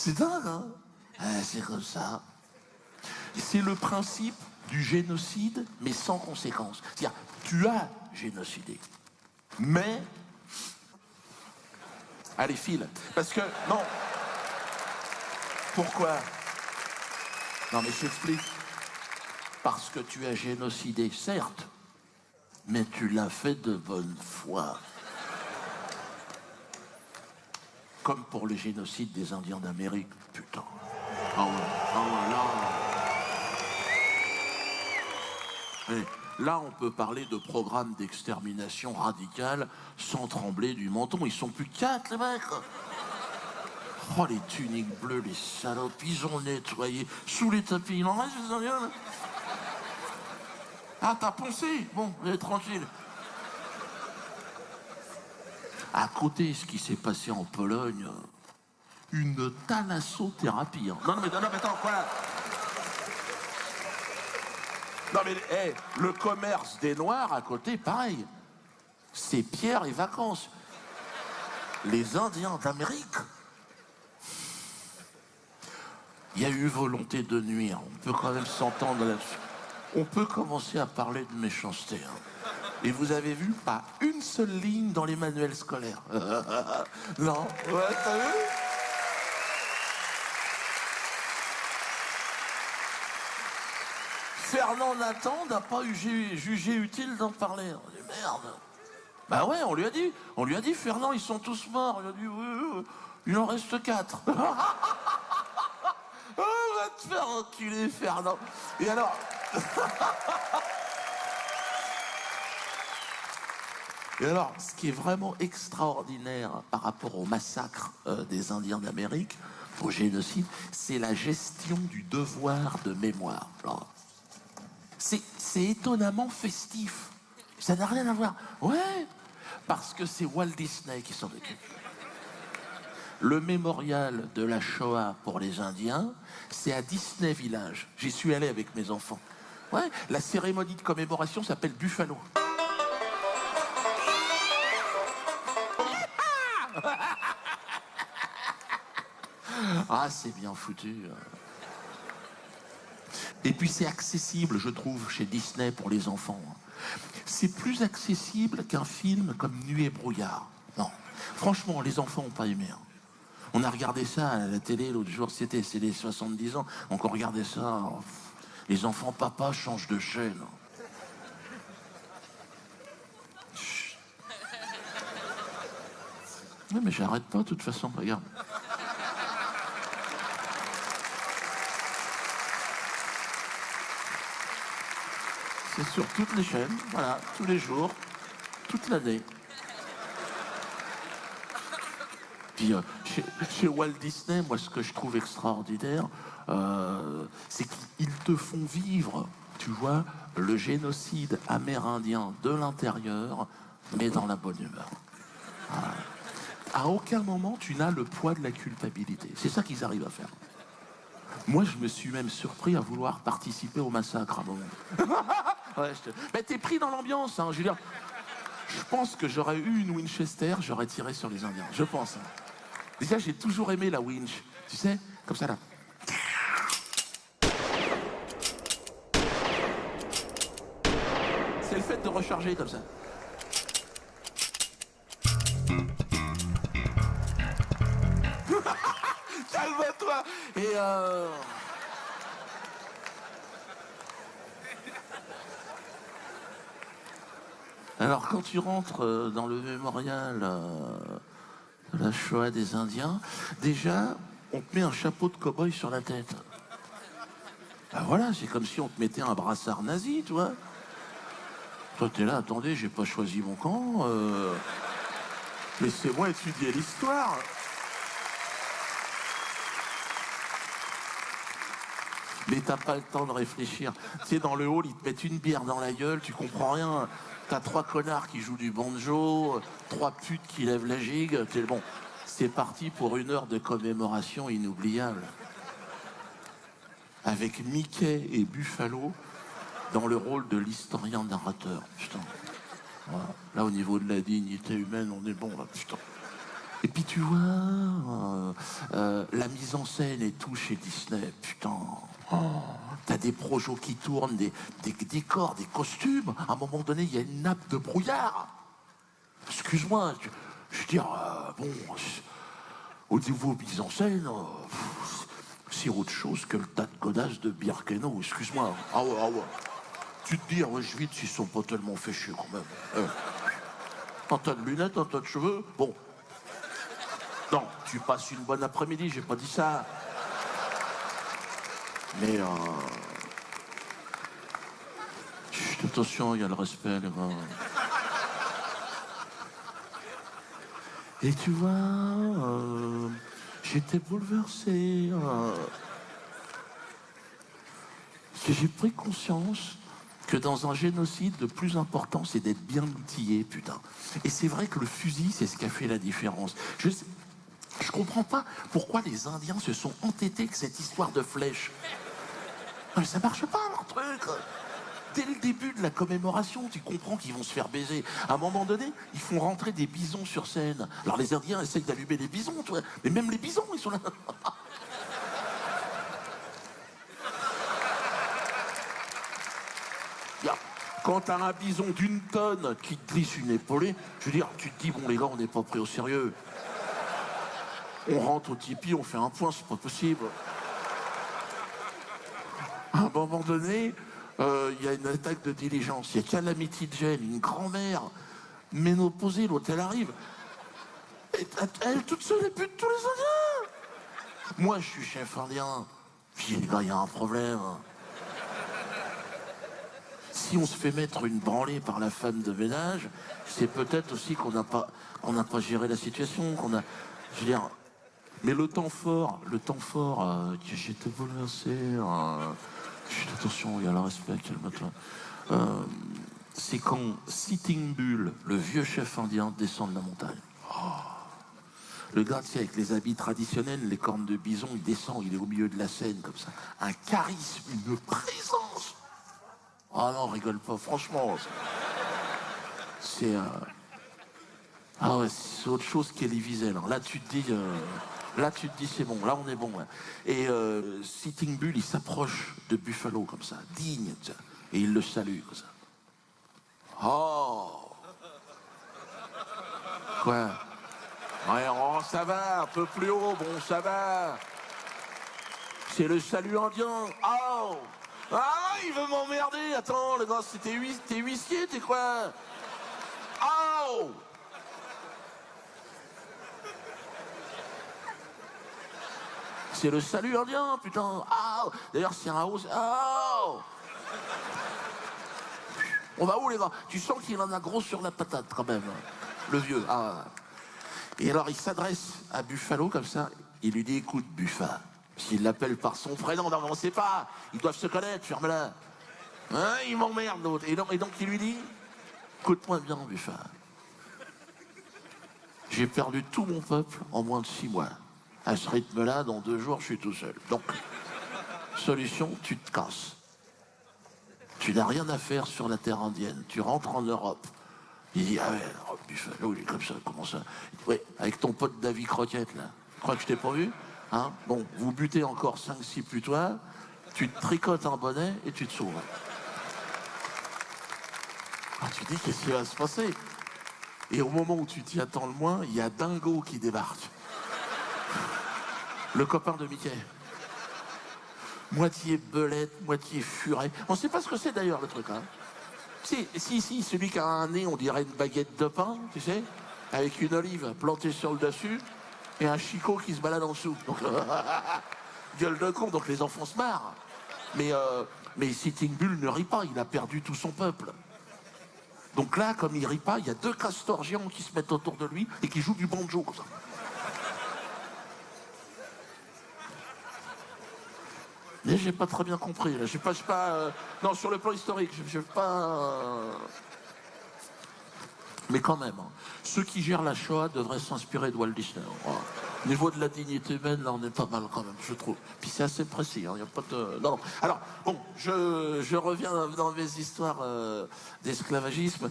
C'est dingue, hein? C'est comme ça. C'est le principe du génocide, mais sans conséquence. C'est-à-dire, tu as génocidé, mais... Allez, file. Parce que, non. Pourquoi? Non, mais je t'explique. Parce que tu as génocidé, certes, mais tu l'as fait de bonne foi. Comme pour le génocide des Indiens d'Amérique, putain. Oh là. Et là, on peut parler de programme d'extermination radicale sans trembler du menton. Ils sont plus 4, les mecs. Oh, les tuniques bleues, les salopes, ils ont nettoyé sous les tapis. Il en reste, les Indiens, là. Ah, t'as poncé? Bon, tranquille. À côté, ce qui s'est passé en Pologne, une thalassothérapie. Hein. Non, mais attends, quoi? Non, mais le commerce des Noirs, à côté, pareil. C'est pierre et vacances. Les Indiens d'Amérique. Il y a eu volonté de nuire. On peut quand même s'entendre là-dessus. On peut commencer à parler de méchanceté. Hein. Et vous avez vu, pas une seule ligne dans les manuels scolaires. Non, ouais, t'as vu? Fernand Nathan n'a pas jugé utile d'en parler. On dit merde. Bah ouais, on lui a dit, Fernand, ils sont tous morts. Il a dit, oui, il en reste 4. Oh, va te faire enculer, Fernand. Et alors... Et alors, ce qui est vraiment extraordinaire par rapport au massacre des Indiens d'Amérique, au génocide, c'est la gestion du devoir de mémoire. C'est étonnamment festif. Ça n'a rien à voir. Ouais, parce que c'est Walt Disney qui s'en occupe. Le mémorial de la Shoah pour les Indiens, c'est à Disney Village. J'y suis allé avec mes enfants. Ouais, la cérémonie de commémoration s'appelle Buffalo. Ah, c'est bien foutu. Et puis c'est accessible, je trouve, chez Disney pour les enfants. C'est plus accessible qu'un film comme Nuit et brouillard. Non, franchement, les enfants n'ont pas aimé. Hein. On a regardé ça à la télé l'autre jour, c'est les 70 ans, donc on regardait ça. Les enfants, papa, changent de chaîne. Chut. Oui, mais j'arrête pas, de toute façon, regarde. C'est sur toutes les chaînes, voilà, tous les jours, toute l'année. Puis chez Walt Disney, moi, ce que je trouve extraordinaire, c'est qu'ils te font vivre, tu vois, le génocide amérindien de l'intérieur, mais dans la bonne humeur. Voilà. À aucun moment, tu n'as le poids de la culpabilité. C'est ça qu'ils arrivent à faire. Moi, je me suis même surpris à vouloir participer au massacre à un moment. Ouais, mais t'es pris dans l'ambiance, hein, je veux dire. Je pense que j'aurais eu une Winchester, j'aurais tiré sur les Indiens, je pense. Hein. Déjà, j'ai toujours aimé la winch, tu sais, comme ça là. C'est le fait de recharger comme ça. Calme-toi. Et alors, quand tu rentres dans le mémorial de la Shoah des Indiens, déjà, on te met un chapeau de cow-boy sur la tête. Ben voilà, c'est comme si on te mettait un brassard nazi, tu vois. Toi, t'es là, attendez, j'ai pas choisi mon camp. Laissez-moi étudier l'histoire. Mais t'as pas le temps de réfléchir. Tu sais, dans le hall, ils te mettent une bière dans la gueule, tu comprends rien. T'as 3 connards qui jouent du banjo, 3 putes qui lèvent la gigue. Bon, c'est parti pour 1 heure de commémoration inoubliable. Avec Mickey et Buffalo dans le rôle de l'historien narrateur. Putain. Voilà. Là, au niveau de la dignité humaine, on est bon, là, putain. Et puis tu vois, la mise en scène et tout chez Disney, putain. Oh, t'as des projets qui tournent, des décors, des costumes. À un moment donné, il y a une nappe de brouillard. Excuse-moi, je veux dire, bon, au niveau mise en scène, c'est autre chose que le tas de godasses de Birkenau, excuse-moi. Ah ouais, ah ouais. Tu te dis, ouais, je vite, s'ils sont pas tellement fait chier quand même. Un tas de lunettes, un tas de cheveux, bon. Non, tu passes une bonne après-midi, j'ai pas dit ça. Mais chut, attention, il y a le respect, les gars. Et tu vois, j'étais bouleversé. J'ai pris conscience que dans un génocide, le plus important, c'est d'être bien outillé, putain. Et c'est vrai que le fusil, c'est ce qui a fait la différence. Je comprends pas pourquoi les Indiens se sont entêtés avec cette histoire de flèche. Non, mais ça marche pas, leur truc. Dès le début de la commémoration, tu comprends qu'ils vont se faire baiser. À un moment donné, ils font rentrer des bisons sur scène. Alors les Indiens essayent d'allumer les bisons, tu vois. Mais même les bisons, ils sont là. Quand t'as un bison d'une tonne qui te glisse une épaulée, je veux dire, tu te dis, bon les gars, on n'est pas pris au sérieux. On rentre au tipi, on fait un point, c'est pas possible. À un moment donné, il y a une attaque de diligence. Il y a Calamity Jane, une grand-mère ménopausée, l'autre elle arrive. Et elle toute seule, elle bute tous les Indiens. Moi, je suis chef indien. Je dis, les gars, il y a un problème. Si on se fait mettre une branlée par la femme de ménage, c'est peut-être aussi qu'on n'a pas géré la situation, je veux dire, mais le temps fort, que j'étais bouleversé, attention, il y a le respect, calme-toi. C'est quand Sitting Bull, le vieux chef indien, descend de la montagne. Le gars, tu sais, avec les habits traditionnels, les cornes de bison, il descend, il est au milieu de la scène, comme ça. Un charisme, une présence. Ah non, rigole pas, franchement. C'est... Ah ouais, c'est autre chose qu'Elie Wiesel. Là, tu te dis... c'est bon, là, on est bon. Hein. Et Sitting Bull, il s'approche de Buffalo, comme ça, digne, tu sais, et il le salue, comme ça. Oh! Quoi? Ouais, oh, ça va, un peu plus haut, bon, ça va. C'est le salut indien. Oh! Ah, il veut m'emmerder. Attends, le gars, t'es huissier, t'es quoi? Oh! C'est le salut indien, putain. Oh! D'ailleurs, c'est un haut. Oh! On va où, les gars? Tu sens qu'il en a gros sur la patate, quand même. Le vieux. Ah. Et alors, il s'adresse à Buffalo, comme ça. Il lui dit, écoute, Buffa. S'il l'appelle par son prénom, non, on ne sait pas. Ils doivent se connaître, ferme-la. Hein, il m'emmerde, l'autre. Et donc, il lui dit, écoute-moi bien, Buffa. J'ai perdu tout mon peuple en moins de 6 mois. À ce rythme-là, dans 2 jours, je suis tout seul. Donc, solution, tu te casses. Tu n'as rien à faire sur la terre indienne. Tu rentres en Europe. Il dit, ah ouais, Buffalo, il est comme ça, comment ça? Oui, avec ton pote Davy Croquette, là. Tu crois que je t'ai pas vu? Hein? Bon, vous butez encore 5-6 putois, tu te tricotes un bonnet et tu te sauves. Ah, tu dis, qu'est-ce qui va se passer? Et au moment où tu t'y attends le moins, il y a Dingo qui débarque. Le copain de Mickey. Moitié belette, moitié furet. On ne sait pas ce que c'est d'ailleurs, le truc, hein. Si, celui qui a un nez, on dirait une baguette de pain, tu sais, avec une olive plantée sur le dessus, et un chicot qui se balade en dessous. Donc, gueule de con, donc les enfants se marrent. Mais Sitting Bull ne rit pas, il a perdu tout son peuple. Donc là, comme il rit pas, il y a 2 castors géants qui se mettent autour de lui et qui jouent du banjo, comme ça. Mais j'ai pas très bien compris. Je sais pas. Non, sur le plan historique, je pas. Mais quand même, hein, ceux qui gèrent la Shoah devraient s'inspirer de Walt Disney. Voilà. Au niveau de la dignité humaine, là, on est pas mal quand même, je trouve. Puis c'est assez précis. Il n'y a pas de. Non. Alors, bon, je reviens dans mes histoires d'esclavagisme.